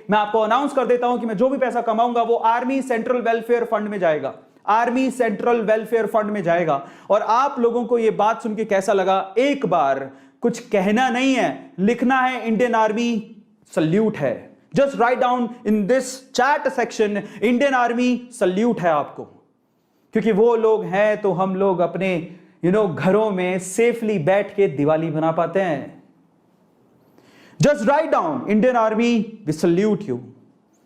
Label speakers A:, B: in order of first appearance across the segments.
A: मैं आपको अनाउंस कर देता हूं कि मैं जो भी पैसा कमाऊंगा वो आर्मी सेंट्रल वेलफेयर फंड में जाएगा, आर्मी सेंट्रल वेलफेयर फंड में जाएगा। और आप लोगों को यह बात सुन के कैसा लगा? एक बार कुछ कहना नहीं है, लिखना है इंडियन आर्मी सल्यूट है। Just write down in this chat section, Indian army salute है आपको, क्योंकि वो लोग हैं तो हम लोग अपने घरों में सेफली बैठ के दिवाली बना पाते हैं। Just write down Indian army we salute you.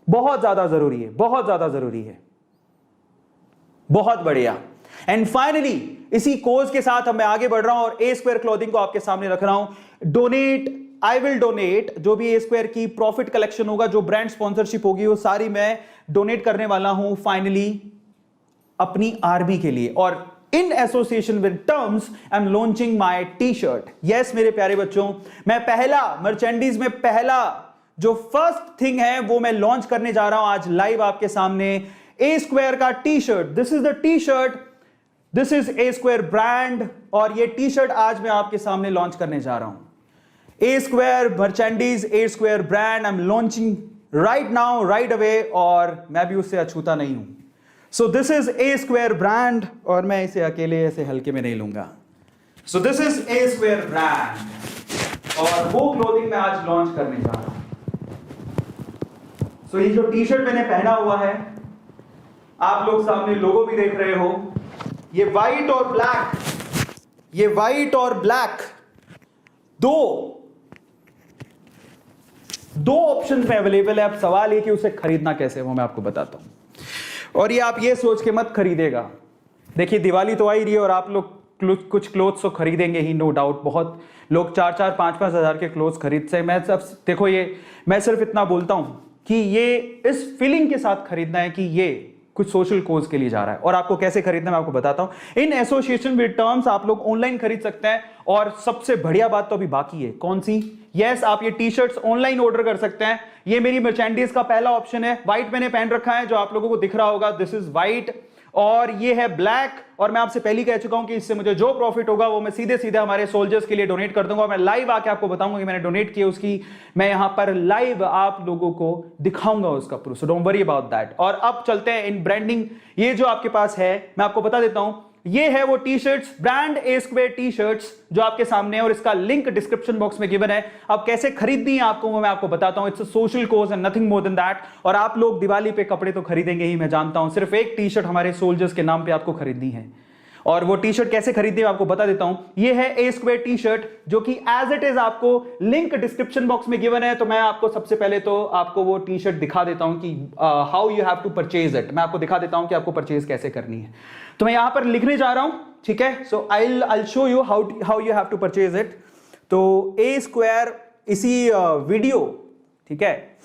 A: बहुत ज्यादा जरूरी है, बहुत ज्यादा जरूरी है। बहुत बढ़िया। एंड फाइनली इसी कोज के साथ अब मैं आगे बढ़ रहा हूं और ए स्क्वायर क्लॉथिंग को आपके सामने रख रहा हूं। डोनेट, आई विल डोनेट, जो भी ए स्क्वायर की प्रॉफिट कलेक्शन होगा, जो ब्रांड स्पॉन्सरशिप होगी, वो सारी मैं डोनेट करने वाला हूं फाइनली अपनी आर्मी के लिए। और in association with terms I am launching my T shirt. Yes मेरे प्यारे बच्चों, मैं पहला मर्चेंडीज में पहला जो फर्स्ट थिंग है वो मैं लॉन्च करने जा रहा हूं आज लाइव आपके सामने। ए स्क्वायर का T shirt, this is the T shirt, this is A square brand, और ये टी शर्ट आज मैं आपके सामने लॉन्च करने जा रहा हूं। A square merchandise, A square brand, I am launching right now, right away, और मैं भी उससे अछूता नहीं हूं। So this is A square brand, और मैं इसे अकेले ऐसे हल्के में नहीं लूंगा। So this is A square brand, और वो क्लोथिंग मैं आज लॉन्च करने जा रहा हूं। सो ये जो टी शर्ट मैंने पहना हुआ है, आप लोग सामने लोगो भी देख रहे हो, ये व्हाइट और ब्लैक, ये व्हाइट और ब्लैक दो ऑप्शन में अवेलेबल है। अब सवाल ये कि उसे खरीदना कैसे, वो मैं आपको बताता हूं। और ये आप ये सोच के मत खरीदेगा, देखिए दिवाली तो आ ही रही है और आप लोग कुछ क्लोथ्स तो खरीदेंगे ही, नो डाउट। बहुत लोग 4-4, 5-5 हजार के क्लोथ्स खरीद से। मैं सब देखो, ये मैं सिर्फ इतना बोलता हूं कि ये इस फीलिंग के साथ खरीदना है कि ये कुछ सोशल कोज के लिए जा रहा है। और आपको कैसे खरीदना मैं आपको बताता हूं। इन एसोसिएशन विद टर्म्स आप लोग ऑनलाइन खरीद सकते हैं, और सबसे बढ़िया बात तो अभी बाकी है। कौन सी? यस, आप ये टी शर्ट्स ऑनलाइन ऑर्डर कर सकते हैं। ये मेरी मर्चेंडीज का पहला ऑप्शन है। व्हाइट मैंने पहन रखा है, जो आप लोगों को दिख रहा होगा, दिस इज व्हाइट, और ये है ब्लैक। और मैं आपसे पहले कह चुका हूं कि इससे मुझे जो प्रॉफिट होगा वो मैं सीधे सीधे हमारे सोल्जर्स के लिए डोनेट कर दूंगा। मैं लाइव आके आपको बताऊंगा कि मैंने डोनेट किया, उसकी मैं यहां पर लाइव आप लोगों को दिखाऊंगा उसका proof. So don't worry about that. और अब चलते हैं इन ब्रांडिंग। ये जो आपके पास है, मैं आपको बता देता हूं, ये है वो T shirts, brand a square T shirts, जो आपके सामने है, और इसका लिंक डिस्क्रिप्शन बॉक्स में गिवन है। अब कैसे खरीदनी है आपको वो मैं आपको बताता हूं। It's a social cause and nothing more than that. और आप लोग दिवाली पे कपड़े तो खरीदेंगे ही, मैं जानता हूं। सिर्फ एक टी शर्ट हमारे सोल्जर्स के नाम पे आपको खरीदनी है, और वो टी शर्ट कैसे खरीदनी है आपको बता देता हूं। ये है ए स्क्वायर टी शर्ट, जो कि एज इट इज आपको लिंक डिस्क्रिप्शन बॉक्स में गिवन है। तो मैं आपको सबसे पहले तो आपको वो टी शर्ट दिखा देता हूं कि how you have to purchase it. मैं आपको दिखा देता हूं कि आपको परचेज कैसे करनी है। तो मैं यहां पर लिखने जा रहा हूं, ठीक है। So I show you how you have to purchase it. तो ए स्क्वायर, इसी वीडियो, ठीक है,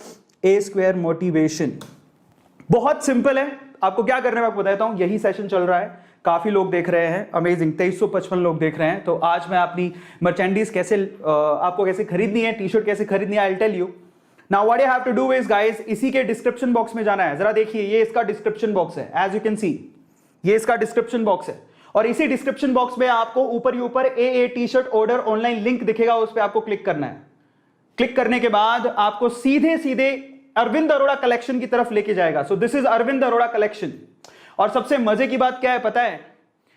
A: ए स्क्वायर मोटिवेशन बहुत सिंपल है। आपको क्या करना है मैं आपको बताता हूं। यही सेशन चल रहा है, काफी लोग देख रहे हैं, अमेजिंग, 2355 लोग देख रहे हैं। तो आज मैं अपनी मर्चेंडीज कैसे आपको कैसे खरीदनी है, टी शर्ट कैसे खरीदनी है, I will tell you. Now what you have to do is guys, इसी के डिस्क्रिप्शन बॉक्स में जाना है। जरा देखिए, ये इसका डिस्क्रिप्शन बॉक्स है, एज यू कैन सी, ये इसका डिस्क्रिप्शन बॉक्स है। और इसी डिस्क्रिप्शन बॉक्स में आपको ऊपर ही ऊपर A T shirt order online link दिखेगा, उस पर आपको क्लिक करना है। क्लिक करने के बाद आपको सीधे सीधे अरविंद अरोड़ा कलेक्शन की तरफ लेके जाएगा। So this is Arvind Arora collection. और सबसे मजे की बात क्या है पता है,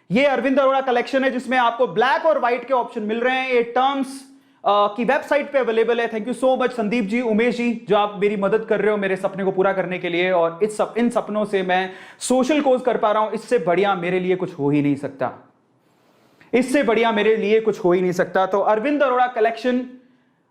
A: ये अरविंद अरोड़ा कलेक्शन है जिसमें आपको ब्लैक और व्हाइट के ऑप्शन मिल रहे हैं। ये टर्म्स की वेबसाइट पे अवेलेबल है। Thank you so much Sandeep ji, Umesh ji, जो आप मेरी मदद कर रहे हो मेरे सपने को पूरा करने के लिए। और इन सपनों से मैं सोशल कोज कर पा रहा हूं। इससे बढ़िया मेरे लिए कुछ हो ही नहीं सकता, इससे बढ़िया मेरे लिए कुछ हो ही नहीं सकता। तो अरविंद अरोड़ा कलेक्शन,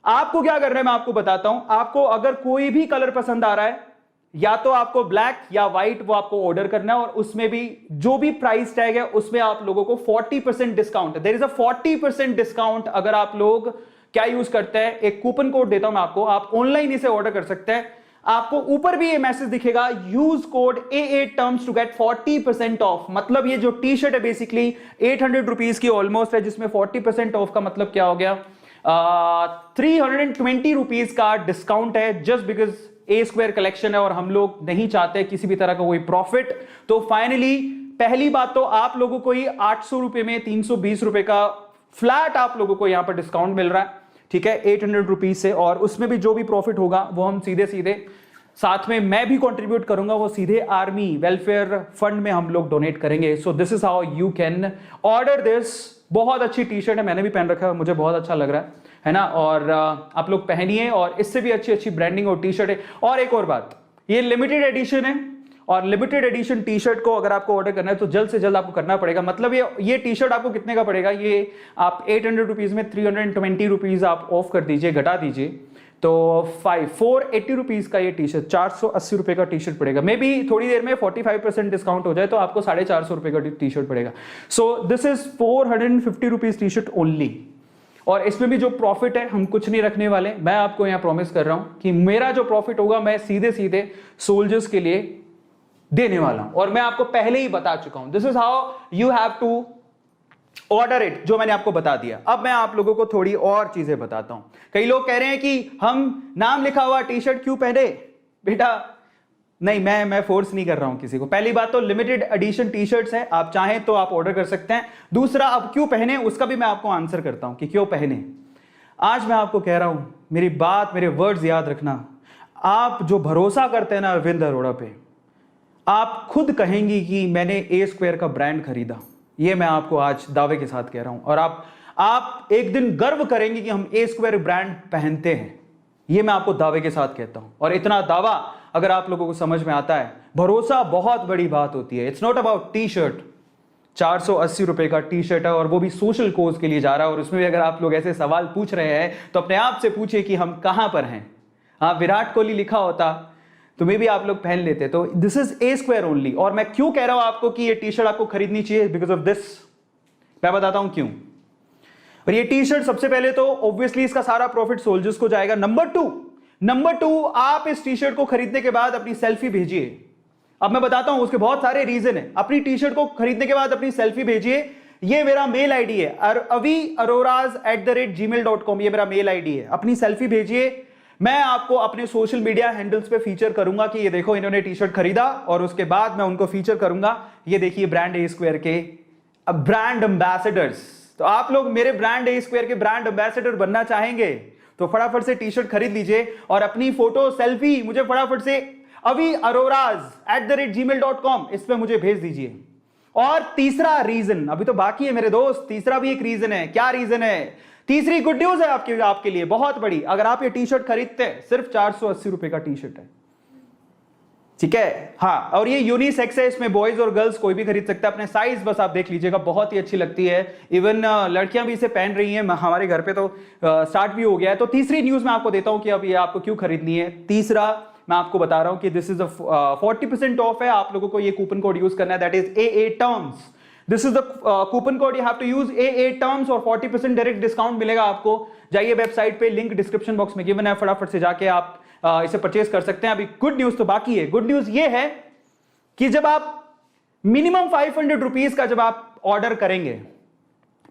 A: आपको क्या करना है मैं आपको बताता हूं। आपको अगर कोई भी कलर पसंद आ रहा है, या तो आपको ब्लैक या व्हाइट, वो आपको ऑर्डर करना है। और उसमें भी जो भी प्राइस टैग है उसमें आप लोगों को 40% discount, there is a 40% discount अगर आप लोग क्या यूज करते हैं। एक कूपन कोड देता हूं मैं आपको, आप ऑनलाइन इसे ऑर्डर कर सकते हैं। आपको ऊपर भी ये मैसेज दिखेगा, use code AA terms to get 40% off. मतलब ये जो टी शर्ट है बेसिकली 800 रुपीज की ऑलमोस्ट है, जिसमें 40% ऑफ का मतलब क्या हो गया, 320 रुपीज का डिस्काउंट है, just because A square collection है और हम लोग नहीं चाहते किसी भी तरह का कोई प्रॉफिट। तो फाइनली पहली बात तो आप लोगों को ही 800 रुपए में 320 रुपए का फ्लैट आप लोगों को यहां पर डिस्काउंट मिल रहा है, ठीक है, 800 रुपीज से। और उसमें भी जो भी प्रॉफिट होगा वो हम सीधे सीधे साथ में मैं भी कंट्रीब्यूट करूंगा, वो सीधे आर्मी वेलफेयर फंड में हम लोग डोनेट करेंगे। सो this is how you can order this. बहुत अच्छी टी शर्ट है, मैंने भी पहन रखा है, मुझे बहुत अच्छा लग रहा है ना। और आप लोग पहनिए, और इससे भी अच्छी अच्छी ब्रांडिंग और टी शर्ट है। और एक और बात, ये लिमिटेड एडिशन है, और लिमिटेड एडिशन टी शर्ट को अगर आपको ऑर्डर करना है तो जल्द से जल्द आपको करना पड़ेगा। मतलब ये टी शर्ट आपको कितने का पड़ेगा, ये आप 800 रुपीज में 320 रुपीज आप ऑफ कर दीजिए, घटा दीजिए, तो 480 रुपीज का ये टी शर्ट, 480 रुपए का टी शर्ट पड़ेगा। मे बी थोड़ी देर में 45% डिस्काउंट हो जाए तो आपको 450 रुपए का टी शर्ट पड़ेगा। सो this is 450 rupees T shirt only. और इसमें भी जो प्रॉफिट है हम कुछ नहीं रखने वाले, मैं आपको यहां प्रॉमिस कर रहा हूं कि मेरा जो प्रॉफिट होगा मैं सीधे सीधे सोल्जर्स के लिए देने वाला हूं, और मैं आपको पहले ही बता चुका हूं। This is how you have to order it, जो मैंने आपको बता दिया। अब मैं आप लोगों को थोड़ी और चीजें बताता हूं। कई लोग कह रहे हैं कि हम नाम लिखा हुआ टी शर्ट क्यों पहने। बेटा नहीं, मैं फोर्स नहीं कर रहा हूं किसी को। पहली बात तो लिमिटेड एडिशन टी शर्ट्स है, आप चाहें तो आप ऑर्डर कर सकते हैं। दूसरा, अब क्यों पहने उसका भी मैं आपको आंसर करता हूं कि क्यों पहने। आज मैं आपको कह रहा हूं, मेरी बात, मेरे वर्ड्स याद रखना। आप जो भरोसा करते हैं ना अरविंद अरोड़ा पे, आप खुद कहेंगी कि मैंने ए स्क्वायर का ब्रांड खरीदा। ये मैं आपको आज दावे के साथ कह रहा हूं, और आप एक दिन गर्व करेंगे कि हम ए स्क्वायर ब्रांड पहनते हैं। ये मैं आपको दावे के साथ कहता हूं। और इतना दावा अगर आप लोगों को समझ में आता है, भरोसा बहुत बड़ी बात होती है। It's not about T shirt. 480 रुपए का टी शर्ट है, और वो भी सोशल कोज के लिए जा रहा है। और उसमें भी अगर आप लोग ऐसे सवाल पूछ रहे हैं तो अपने आप से पूछिए कि हम कहां पर हैं। हाँ, विराट कोहली लिखा होता तो मे भी आप लोग पहन लेते। तो this is A square only. और मैं क्यों कह रहा हूं आपको कि ये टी शर्ट आपको खरीदनी चाहिए, बिकॉज ऑफ दिस। मैं बताता हूं क्यों। और ये टी शर्ट सबसे पहले तो ऑब्वियसली इसका सारा प्रॉफिट सोल्जर्स को जाएगा। नंबर टू, आप इस टी शर्ट को खरीदने के बाद अपनी सेल्फी भेजिए। अब मैं बताता हूं उसके बहुत सारे रीजन है। अपनी टी शर्ट को खरीदने के बाद अपनी सेल्फी भेजिए। ये मेरा मेल आईडी है, avi@gmail.com, ये मेरा मेल आईडी है। अपनी सेल्फी भेजिए। मैं आपको अपने social media handles pay feature करूंगा कि ये देखो इन्होंने टी शर्ट खरीदा, और उसके बाद मैं उनको फीचर करूंगा, ये देखिए ब्रांड ए स्क्वायर के ब्रांड एम्बेसडर्स। तो आप लोग मेरे ब्रांड ए स्क्वायर के ब्रांड एम्बेसडर बनना चाहेंगे तो फटाफट से टी शर्ट खरीद लीजिए, और अपनी फोटो सेल्फी मुझे फटाफट से avi@gmail.com इस पे मुझे भेज दीजिए। और तीसरा रीजन अभी तो बाकी है मेरे दोस्त, तीसरा भी एक रीजन है। क्या रीजन है? तीसरी गुड न्यूज है आपके लिए बहुत बड़ी। अगर आप ये टी शर्ट खरीदते हैं, सिर्फ 480 रुपए का टी शर्ट है, ठीक है। हाँ, और ये यूनिसेक्स है, इसमें बॉयज और गर्ल्स कोई भी खरीद सकता है। अपने साइज बस आप देख लीजिएगा, बहुत ही अच्छी लगती है। इवन लड़कियां भी इसे पहन रही हैं, हमारे घर पे तो स्टार्ट भी हो गया है। तो तीसरी न्यूज मैं आपको देता हूं कि अब ये आपको क्यों खरीदनी है। तीसरा मैं आपको बता रहा हूं कि दिस इज 40% ऑफ है। आप लोगों को ये कूपन कोड यूज करना है, that is AA terms. This is the coupon code, you have to use AA terms, और 40% डायरेक्ट डिस्काउंट मिलेगा आपको। जाइए वेबसाइट पे, लिंक डिस्क्रिप्शन बॉक्स में गिवन है, फटाफट से जाके आप इसे परचेज कर सकते हैं। अभी गुड न्यूज तो बाकी है। गुड न्यूज ये है कि जब आप मिनिमम 500 रुपीज का जब आप ऑर्डर करेंगे,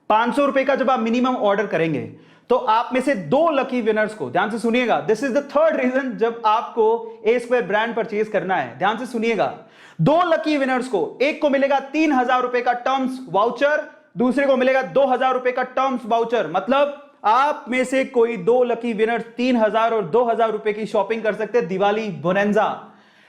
A: 500 रुपए का जब आप मिनिमम ऑर्डर करेंगे, तो आप में से 2 लकी विनर्स को, ध्यान से सुनिएगा, this is the third reason जब आपको ए स्क्वायर ब्रांड परचेज करना है, ध्यान से सुनिएगा। 2 लकी विनर्स को, एक को मिलेगा 3000 रुपए का टर्म्स वाउचर, दूसरे को मिलेगा 2000 रुपए का टर्म्स वाउचर। मतलब आप में से कोई 2 लकी विनर 3000 और 2000 रुपए की शॉपिंग कर सकते हैं दिवाली बोनेंजा।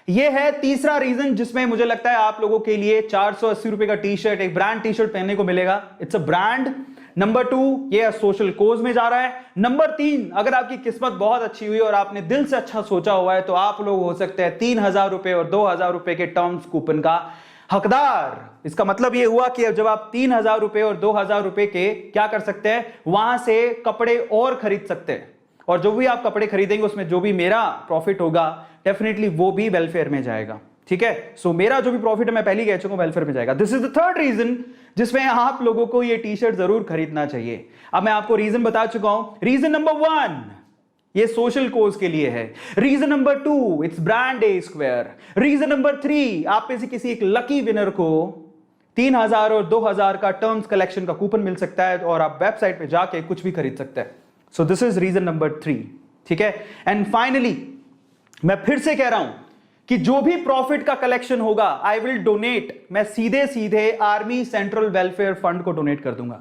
A: यह है तीसरा रीजन जिसमें मुझे लगता है आप लोगों के लिए 480 रुपए का टी शर्ट, एक ब्रांड टी शर्ट पहनने को मिलेगा। It's a brand. नंबर 2, ये सोशल कोज में जा रहा है। नंबर 3, अगर आपकी किस्मत बहुत अच्छी हुई और आपने दिल से अच्छा सोचा हुआ है तो आप लोग हो सकते हैं 3000 रुपए और 2000 रुपए के टर्म्स कूपन का हकदार। इसका मतलब यह हुआ कि जब आप 3000 रुपए और 2000 रुपए के क्या कर सकते हैं, वहां से कपड़े और खरीद सकते हैं, और जो भी आप कपड़े खरीदेंगे उसमें जो भी मेरा प्रॉफिट होगा डेफिनेटली वो भी वेलफेयर में जाएगा, ठीक है। सो मेरा जो भी प्रॉफिट है मैं पहले कह चुका हूं वेलफेयर में जाएगा। This is the third reason जिसमें आप लोगों को ये टी शर्ट जरूर खरीदना चाहिए। अब मैं आपको रीजन बता चुका हूं। रीजन नंबर 1, ये सोशल कोज के लिए है। Reason number 2, it's brand a square. Reason number 3, आप में से किसी एक लकी विनर को 3000 और 2000 का टर्म्स कलेक्शन का कूपन मिल सकता है, और आप वेबसाइट पे जाके कुछ भी खरीद सकते हैं। So this is reason number 3, ठीक है। एंड फाइनली मैं फिर से कह रहा हूं कि जो भी प्रॉफिट का कलेक्शन होगा आई विल डोनेट, मैं सीधे सीधे आर्मी सेंट्रल वेलफेयर फंड को डोनेट कर दूंगा।